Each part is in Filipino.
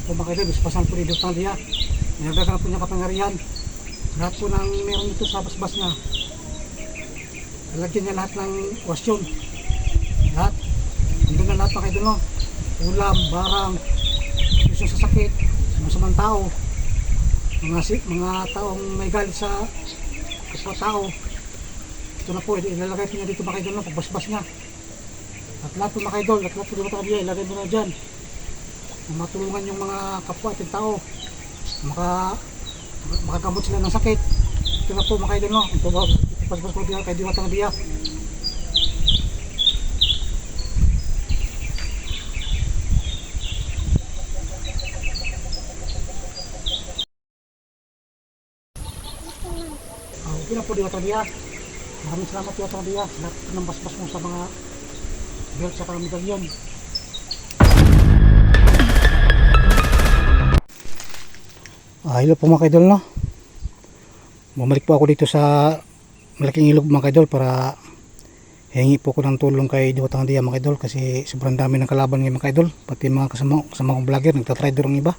po mga kaidol, bispasan po ni Dutang Dia. Nilagdagan po niya kapangyarihan. Lahat po ng meron dito sa basbas niya. Lalagyan niya lahat ng wasyon. Lahat. Andun na lahat mga kaidol, no? Ulam, barang, yung sa sakit, masamang tao, mga taong may galit sa kapwa tao. Ito na po, ilalagay po niya dito mga kaidol, no? Pagbasbas niya. At lahat po mga kaidol, at lahat po dito tabi, ilagay mo na dyan. Matulungan yung mga kapwa ating tao. Makagamot sila ng sakit. Ito na po mga kaidol, no? Pagbasbas ko kay Diwatang Dia. Okay na po Diwatang Dia. Maraming salamat Diwatang Dia. Lahat ng basbas mo sa mga belt sa medalyon. Hello po mga kaidol, no? Bumalik po ako dito sa malaking ilog mga kaidol para hingi po ko ng tulong kay Diwatang Dia mga kaidol kasi sobrang dami ng kalaban ngayon mga kaidol, pati mga kasama kong vlogger nagtatrider ang iba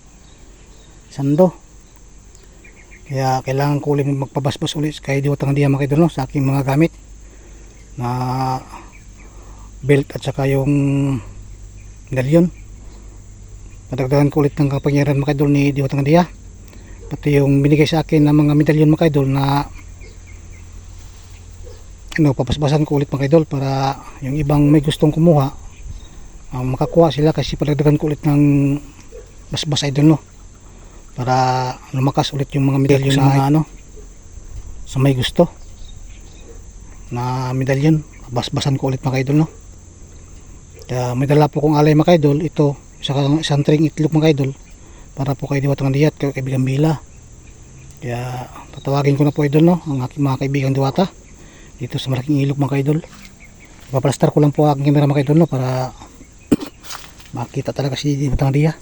sando, kaya kailangan ko ulit magpabasbas ulit kay Diwatang Dia mga kaidol, no? Sa aking mga gamit na belt at saka yung medalyon. Padagdagan ko ulit ng kapangyarihan mga kaidol ni Diwatang Dia, pati yung binigay sa akin ng mga medalyon mga kaidol na papasbasan ko ulit mga kaidol para yung ibang may gustong kumuha makakuha sila, kasi padagdagan ko ulit ng basbas idol, no? Para lumakas ulit yung mga medalyon sa mga sa may gusto na medalyon, basbasan ko ulit mga kaidol, no? Kaya may dala po kong alay mga kaidol, ito isang tring itlog mga kaidol para po kay Diwatang Dia at kay kaibigan Bila. Kaya tatawagin ko na po idol, no, ang aking mga kaibigan Diwata dito sa malaking ilog mga kaidol. Ipapalastar ko lang po aking camera mga kaidol, no, para makita talaga si Diwatang Dia.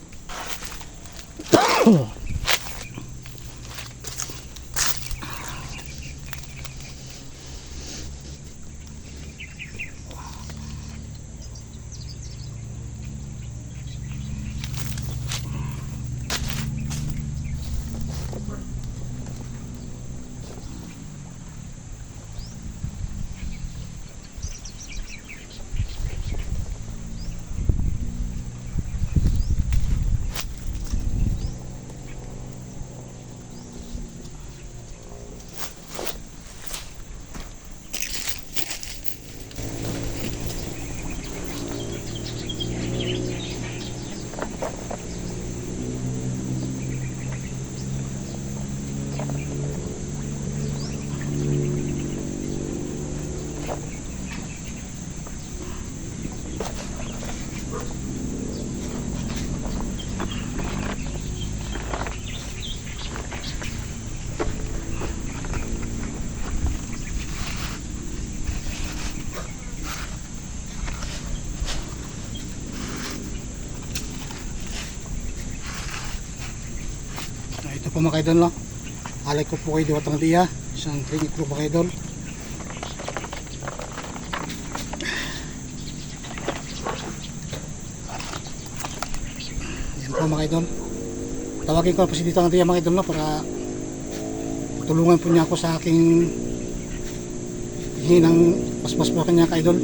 Ito po mga kaidol, no? Alay ko po kay Diwatang Dia, isang tring itlog mga kaidol. Yan po mga kaidol. Tawagin ko na po si Diwatang Dia mga kaidol, no? Para tulungan po niya ako sa aking hingi ng paspas po kanya kaidol.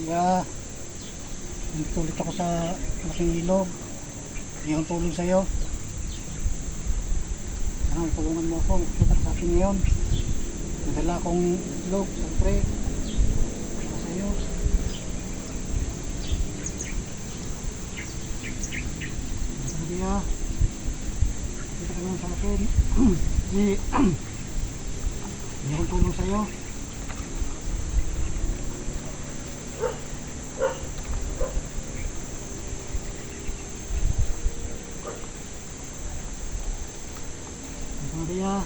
Kaya nandito ulit ako sa malaking ilog. Yung tulong sa iyo. Tulungan mo ako makikita sa akin ngayon. Nadala akong itlog, siyempre para sa iyo. Dia, dito ka naman sa akin. Hindi, hindi akong tulong sa'yo. Dia,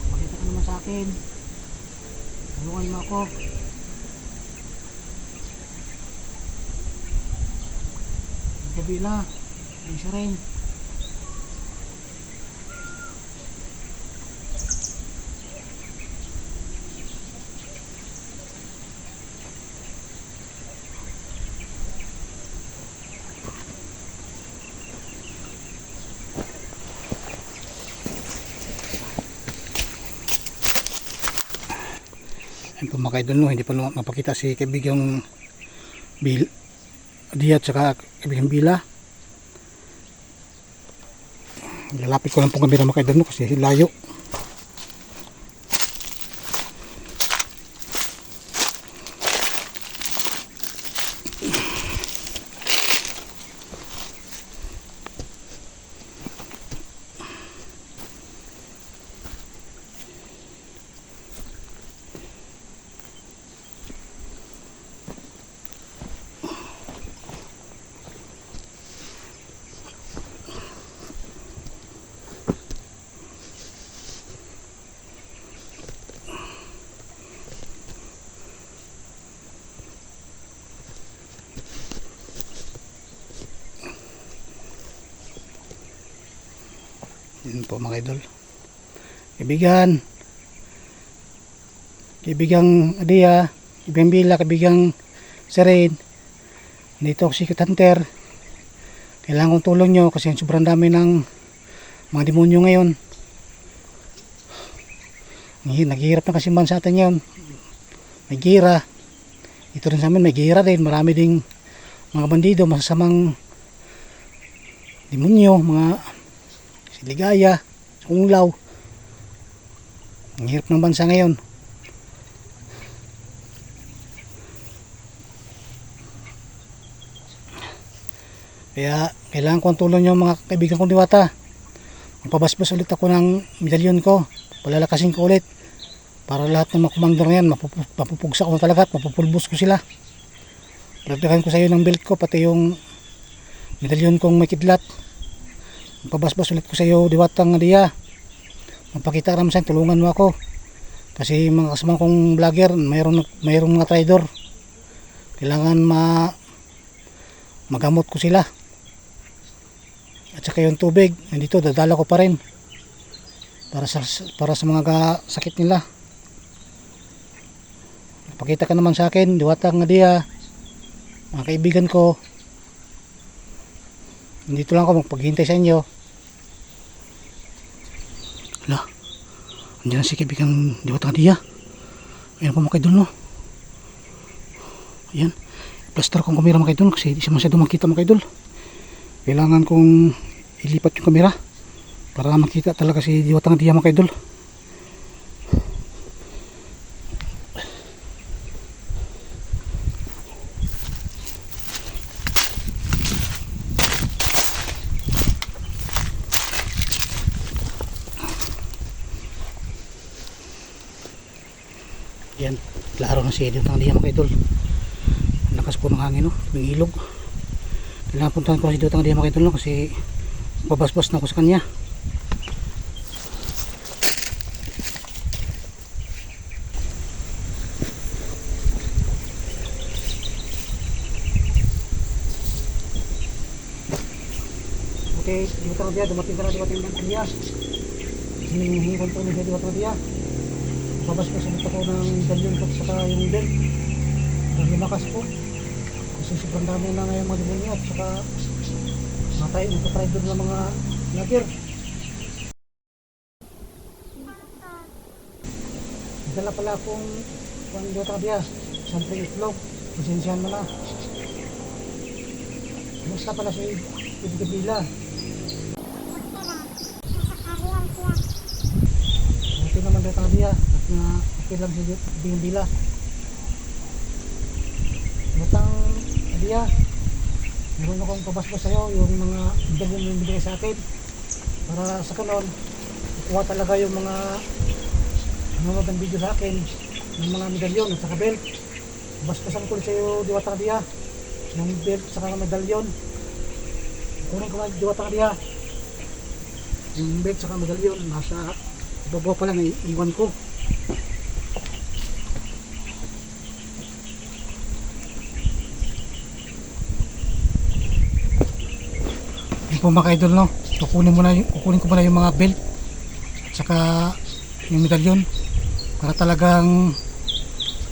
pakita ka naman sa akin. Tulungan mo ako. Kabila, ay siya rin. Ayun po mga idol, no, hindi pa mapakita si kaibigang Dia at saka kaibigang Bila. Lalapit ko lang po kamera mga idol, no, kasi layo. Yun po mga idol. Kaibigang Adia, kaibigang Bila, kaibigang Serene. Dito ako Secret Hunter. Kailangan kong tulong nyo kasi sobrang dami ng mga demonyo ngayon. Naghihirap na kasi man sa atin yun. May gira. Ito rin sa amin may gira din. Marami ding mga bandido, masasamang demonyo, mga Ligaya, Unglaw. Ang hirap ng bansa ngayon. Kaya kailangan ko ang tulong nyo mga kaibigan kong diwata. Magpabasbas ulit ako ng medalyon ko. Palalakasin ko ulit. Para lahat ng mga komandor ngayon, mapupugsa ko na talaga at mapupulbos ko sila. Palagdagan ko sa iyo ng belt ko, pati yung medalyon kong may kidlat. Pabasbas ulit ko sa iyo diwatang Dia. Magpakita ka naman sa'yo, tulungan mo ako. Kasi mga kasamang kong vlogger, mayroong mga traidor. Kailangan magamot ko sila. At saka yung tubig, nandito dadala ko pa rin. Para sa mga sakit nila. Magpakita ka naman sa akin, diwatang Dia. Mga kaibigan ko. Nandito lang ako magpaghintay sa inyo. Wala. Andiyan na si kaibigang diwatang Dia. Ayan po mga kaidol, no. Ayan. Plaster kong kamera mga kaidol kasi di siya masyado makita mga kaidol. Kailangan kong ilipat yung kamera para makita talaga si diwatang Dia mga kaidol. Yan, klaro na si diwatang Dia mga idol. Lakas po ng hangin, no? May ilog. Kailangan puntahan ko si diwatang Dia mga idol, no? Kasi babasbas na ako sa kanya. Okay, diwatang Dia, dumating ka na diwatang Dia. Hinihingi ko ni diwatang Dia. Babasbas ulit ako ng dalyon ko saka yung belt. Para lumakas po. Kasi sobrang dami na ngayon mga demonyo at saka matay ang katraidor ng mga lager. Dala pala akong diwatang Dia, something itlog. Pasensyahan mo na. Basta pala si kaibigang Bila. Okay naman diwatang Dia. Na okay lang si kaibigang Bila. Matang Dia, meron akong pabasbas sa'yo yung mga medalyon na binigay sa akin para sa kanon kukuha talaga yung mga nanonood ng video sa akin ng mga medalyon at saka belt. Basbasan ko sa'yo Diwata Dia ng belt at saka medalyon. Kunin ko mga Diwata Dia yung belt at saka medalyon nasa babaw pala na iwan ko. Po mga idol, no, kukunin ko muna yung mga belt at saka yung medalyon para talagang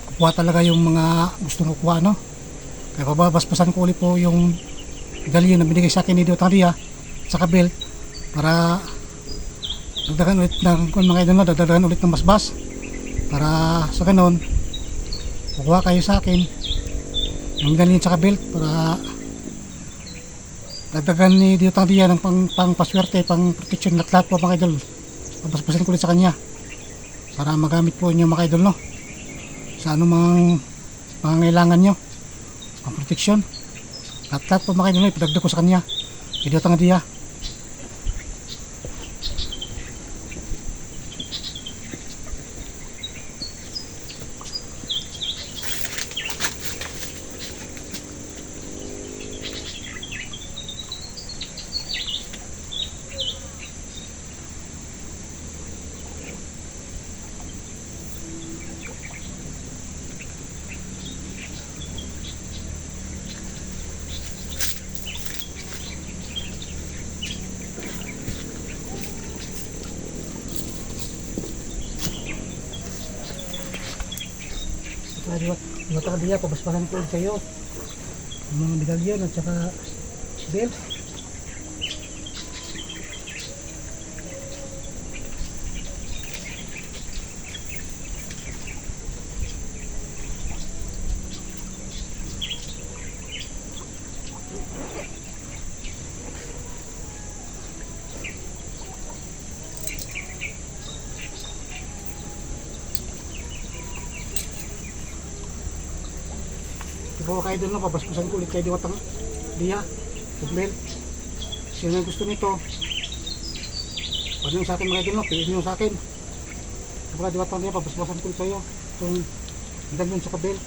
kukuha talaga yung mga gustong kukuha, no. Kaya babasbasan ko ulit po yung medalyon na binigay sa akin ni Diwata Dia at saka belt para dagdagan ulit ng mga idol, no, dagdagan ulit ng basbas para sa ganon kukuha kayo sa akin yung medalyon at saka belt para dagdagan ni Diwata Dia ng pang paswerte, pang protection at lahat po mga idol. Pabasbasan ko ulit sa kanya para magamit po inyo mga idol, no, sa anumang pangangailangan nyo, pang protection at lahat po mga idol, no, ipagdagdag ko sa kanya kay Diwata Dia. Diwata Dia, pabasbasan ko sa iyo yung mga medalyon at saka belt. Ikaw kayo doon, no, pabasbasan ko ulit kay Diwata Dia yung belt. Sino yung gusto nito, pwede nyo sa akin mga idol, no, piliin nyo sa akin. Kapag Diwata Dia, pabasbasan ko ulit sa iyo itong medalyon sa belt.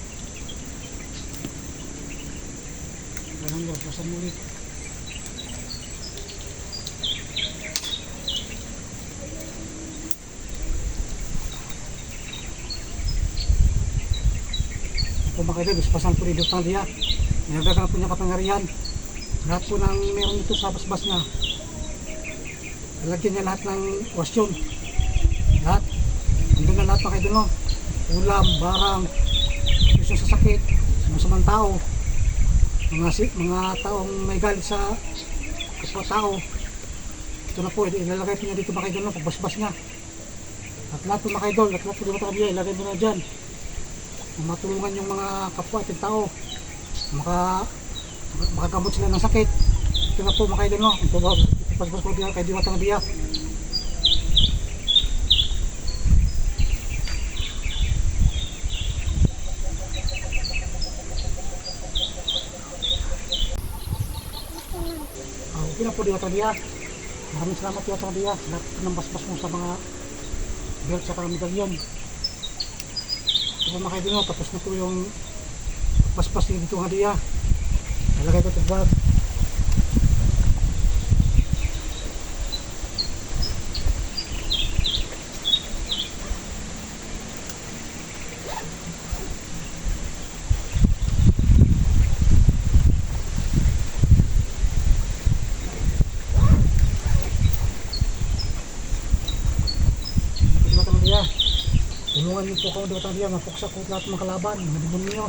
Ganun nyo, basbasan mo ulit. Kung makita, basbasan po ni Diwata Dia. Nilagdagan po niya kapangyarihan. Lahat po ng meron ito sa basbas niya, lalagyan niya lahat ng wasyon. Lahat. Andun na lahat mga idol, no. Ulam, barang, yung sa sakit, masamang tao, mga taong may galit sa kapwa tao. Ito na po, ilalagay po niya dito mga idol, no, pagbasbas niya. At lahat po mga idol, at lahat po Diwata Dia, ilagay mo na dyan. Matulungan yung mga kapwa ating tao, makagamot sila ng sakit. Ito na po mga idol, no, ipasbas ko kay Diwata Dia. Okay na po Diwata Dia, maraming salamat Diwata Dia, lahat ng basbas mo sa mga belt sa medalyon. So mga idol, no, tapos na po yung basbas ni Diwata Dia. Nalagay ko ito sa bag. Diwata Dia, tulungan niyo po ako Diwata Dia, mapuksa ko lahat ng mga kalaban, mga demonyo,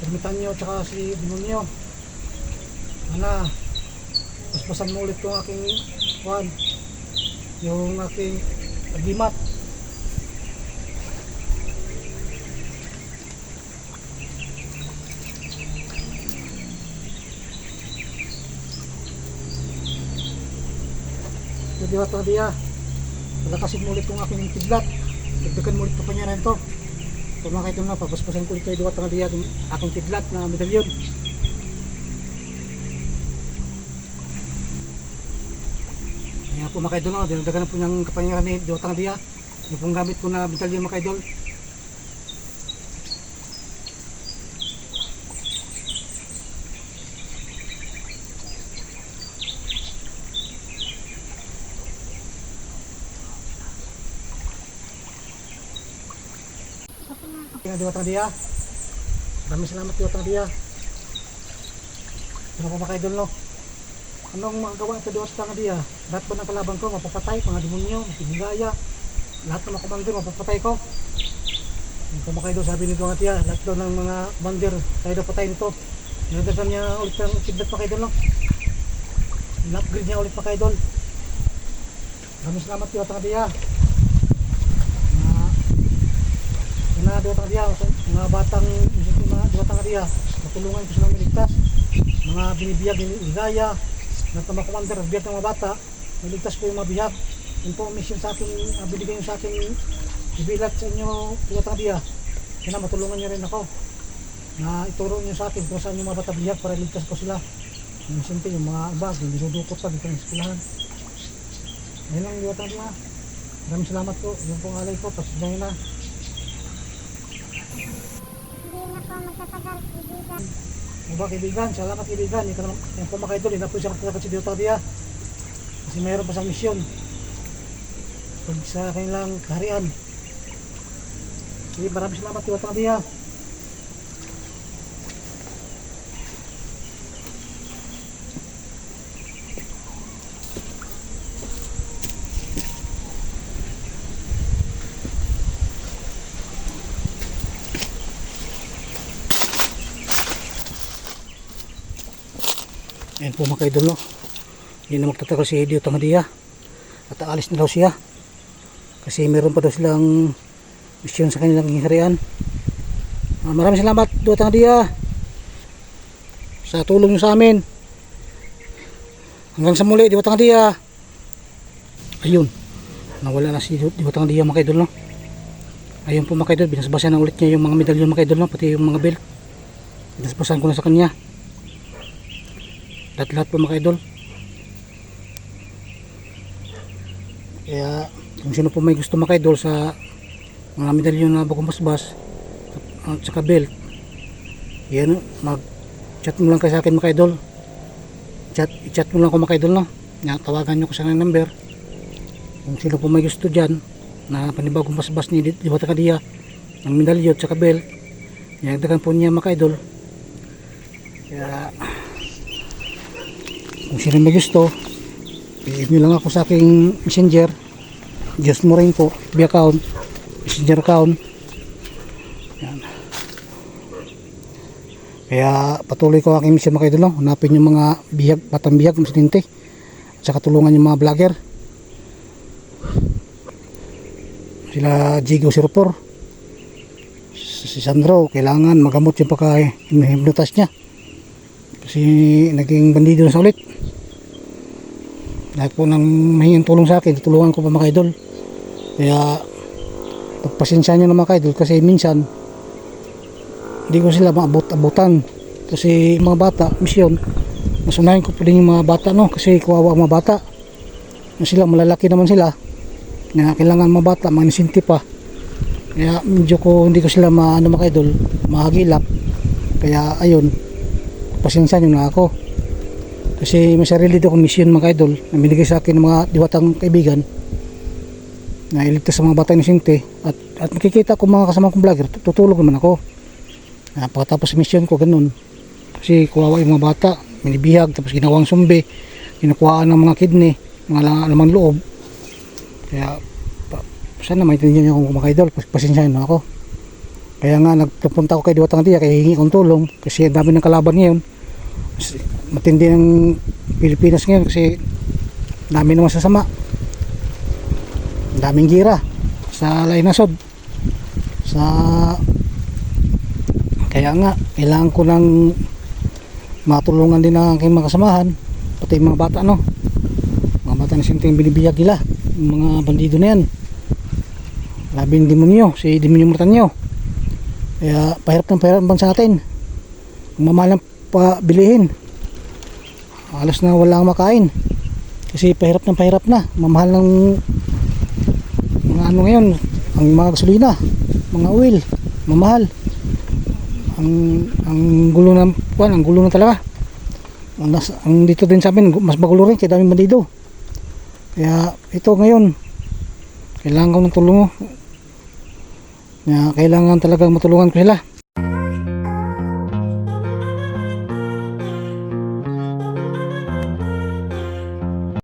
Ermitan nyo at saka si demonyo. Ana, basbasan mo ulit yung aking kwan, yung aking agimat. Diwata Dia, palakasin mo ulit yung aking kidlat, dagdagan mo ulit pa niya rin to. Kung mga kayo na, pabasbasan ko ulit kay Diwata Dia yung aking kidlat na medalyon. Kaya po mga idol, dinagdagan na po ng kapangyarihan ni Diwatang Dia. Yung pong gamit ko na medalyon mga idol. Kaya Diwatang Dia. Maraming salamat Diwatang Dia. Ano po mga idol, no? Anong magagawa ito Diwatang Dia? Lahat po ng kalaban ko mapapatay, mga demonyo, matigilaya, lahat ng mga commander mapapatay ko. Yung po mga idol, sabi ni Diwatang Dia, lahat daw ng mga commander tayo daw patay nito. Nagdagan niya ulit ng kidlat mga idol, no? In-upgrade niya ulit mga idol. Maraming salamat Diwatang Dia. Na Diwatang Dia, mga batang mga Diwatang Dia, matulungan ko silang miligtas, mga binibiyag ng ligaya, ng mga commander, biyag ng mga bata, miligtas ko yung mga bihag. Yun po mission sa akin, binigay nyo sa akin, ibilat sa inyo Diwatang Dia. Kaya matulungan nyo rin ako, na ituro nyo sa akin kung saan yung mga bata bihag para iligtas ko sila. Yung siyempre yung mga bag, yung dinudukot pa dito ng eskwelahan. Ayun lang Diwatang Dia. Maraming salamat po, yung pong alay ko, pasignahin na. Diba kaibigan, salamat kaibigan. Yan po mga idol, na po siya magkakakat si Diwatang Dia. Kasi mayroon pa sa misyon pag sa kanilang kaharian. Sige, maraming salamat Diwatang Dia. Ayan po mga idol, no? Hindi na magtatagal si Diwatang Dia at aalis na daw siya kasi meron pa daw silang misyon sa kanilang harian. Maraming salamat Diwatang Dia sa tulong nyo sa amin. Hanggang sa muli Diwatang Dia. Ayun, nawala na si Diwatang Dia mga idol, no? Ayun po mga idol, binasbasan na ulit niya yung mga medalyon mga idol, no? Pati yung mga belt binasbasan ko na sa kanya. Lahat po mga idol. Kaya kung sino po may gusto mga idol sa mga medalyon na bagong basbas at saka belt, yan, mag chat mo lang kayo sa akin mga idol. I-chat mo lang ako mga idol, no? Tawagan nyo ko sa number kung sino po may gusto dyan na panibagong basbas ni Diwatang Dia ng medalyon at saka belt. Nagdagan po niya mga idol. Kaya kung sino may gusto, i-email lang ako sa aking messenger. Diyos mo rin po, FB account, messenger account. Yan. Kaya patuloy ko aking mission mga idol, no? Hanapin yung mga bihag, batang bihag, masininte. At saka tulungan yung mga vlogger. Sila Jigo04. Si Sandro, kailangan magamot yung pagka-hypnotize niya. Kasi naging bandido na sa ulit. Dahil po nang mahingin tulong sa akin, tutulungan ko pa mga idol. Kaya pagpasensya nyo na mga idol kasi minsan hindi ko sila maabot-abutan. Kasi mga bata, misyon, masunahin ko po din yung mga bata, no? Kasi kawawa ang mga bata. Sila, malalaki naman sila. Na kailangan mga bata, manisinti pa. Kaya medyo ko, hindi ko sila mga idol, mahagilap. Kaya ayun, pasensya nyo na ako. Kasi may sarili akong mission mga idol na binigay sa akin ng mga diwatang kaibigan na iligtas sa mga bata inosente at makikita ko mga kasama kong vlogger, tutulog naman ako. Pagkatapos sa mission ko ganun. Kasi kawawa yung mga bata, minibihag, tapos ginawang sumbi, kinukuhaan ng mga kidney, mga lamang loob. Kaya sana maintindihan niyo ako mga idol, pasensyahan na ako. Kaya nga nagpunta ako kay Diwatang Dia kaya hingi kong tulong kasi ang dami ng kalaban ngayon. Matindi ng Pilipinas ngayon kasi dami naman sasama, daming gira sa lainasod sa, kaya nga kailangan ko ng matulungan din ang aking mga kasamahan, pati yung mga bata, no? Mga bata na sinting binibiyag nila yung mga bandido na yan, labing demonyo, si demonyo Mortanyo. Kaya pahirap ng pahirap ang bansa natin, mamalang pa bilihin, alas na wala kang makain Kasi pahirap na. Mamahal ng mga ano ngayon, ang mga gasolina, mga oil, mamahal. Ang gulo ng kuan, ang gulo na talaga. Ang dito din sa amin, mas magulo rin, kaya daming bandido. Kaya ito ngayon, kailangan ko ng tulong mo. Kaya kailangan talaga matulungan ko sila.